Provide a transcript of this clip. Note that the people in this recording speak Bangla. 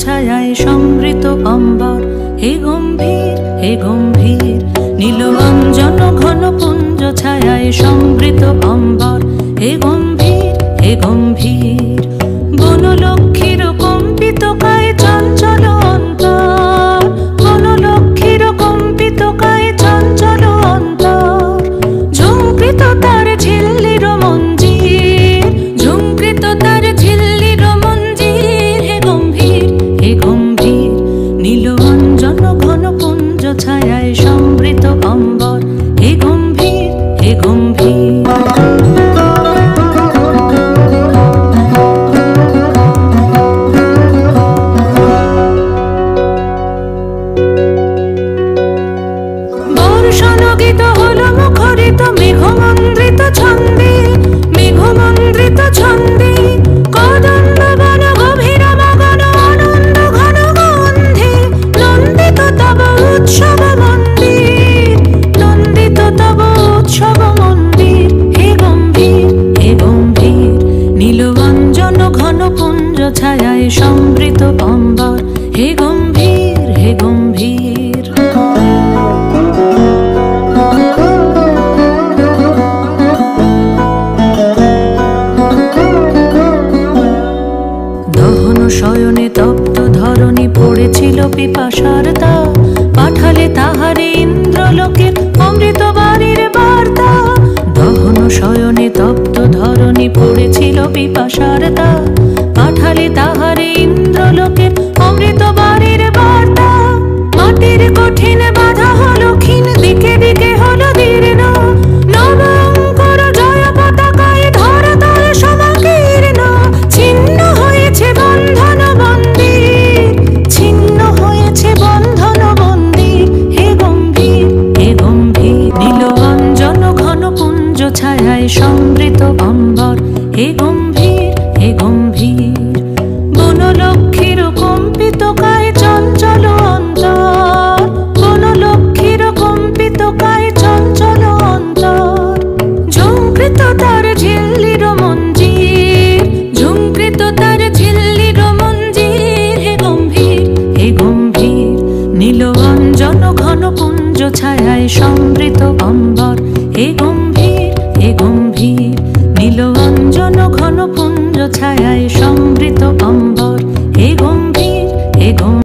ছায়ায় সমৃত অম্বর, হে গম্ভীর হে গম্ভীর। নীল অঞ্জন ঘন পুঞ্জ ছায়ায় সমৃত অম্বর, হে গম্ভীর হে গম্ভীর। বনলক্ষ্মীর কম্পিত কায় চঞ্চল অন্তর, বনলক্ষ্মীর কম্পিত কায় চঞ্চল অন্তর। ঝুঙ্কৃত তার ঝিল্লির মঞ্জির, ঝুঙ্কৃত তার ঝিল্লির মঞ্জির, হে গম্ভীর হে গম্ভীর। নীল অঞ্জন ঘন পুঞ্জ ছায়ায় সমৃত অম্বর, হে গম্ভীর হে গম্ভীর। বর্ষণগীত হলো মুখরিত মেঘমন্দ্রিত ছন্দে, মেঘমন্দ্রিত ছন্দে। কদম্ব বন গভীর মগন আনন্দ ঘন গন্ধে, নন্দিত তব উৎসব মন্দির, নন্দিত তব উৎসব মন্দির, হে গম্ভীর হে গম্ভীর। নীল অঞ্জন ঘন পুঞ্জ ছায়ায় সমৃত অম্বর, হে গম্ভীর হে গম্ভীর। দহন শয়নে তপ্ত ধরণী পড়েছিল পিপাসার তা, পাঠালে তাহারে ইন্দ্রলোকের অমৃত বাড়ির বার্তা। দহন শয়নে তপ্ত ধরণী পড়েছিল পিপাসার তা, পাঠালে তাহারে ইন্দ্রলোকের অমৃত বাড়ির বার্তা। মাটির কঠিন বাধা হলো ক্ষীণ, দিকে দিকে হলো দীর্ণ, নব অঙ্কুর জয় পতাকায় ধরাতল সমাকীর্ণ। ছিন্ন হয়েছে বন্ধন মন্দির, ছিন্ন হয়েছে বন্ধন মন্দির, হে গম্ভীর হে গম্ভীর। নীল অঞ্জন ঘন পুঞ্জ ছায়ায় সমৃত অম্বর, হে গম্ভীর হে গম্ভীর। বনলক্ষ্মীর কম্পিত কায় চঞ্চল অন্তর, বনলক্ষ্মীর কম্পিত কায় চঞ্চল অন্তর। ঝুঙ্কৃত তার ঝিল্লির মঞ্জির, ঝুঙ্কৃত তার ঝিল্লির মঞ্জির, হে গম্ভীর হে গম্ভীর। নীল অঞ্জন ঘন পুঞ্জ ছায়ায় সমৃত অম্বর, হে গম্ভীর হে গম্ভীর। নীল অঞ্জন ঘন পুঞ্জ ছায়ায় সমৃত অম্বর, হে গম্ভীর হে গম্ভীর।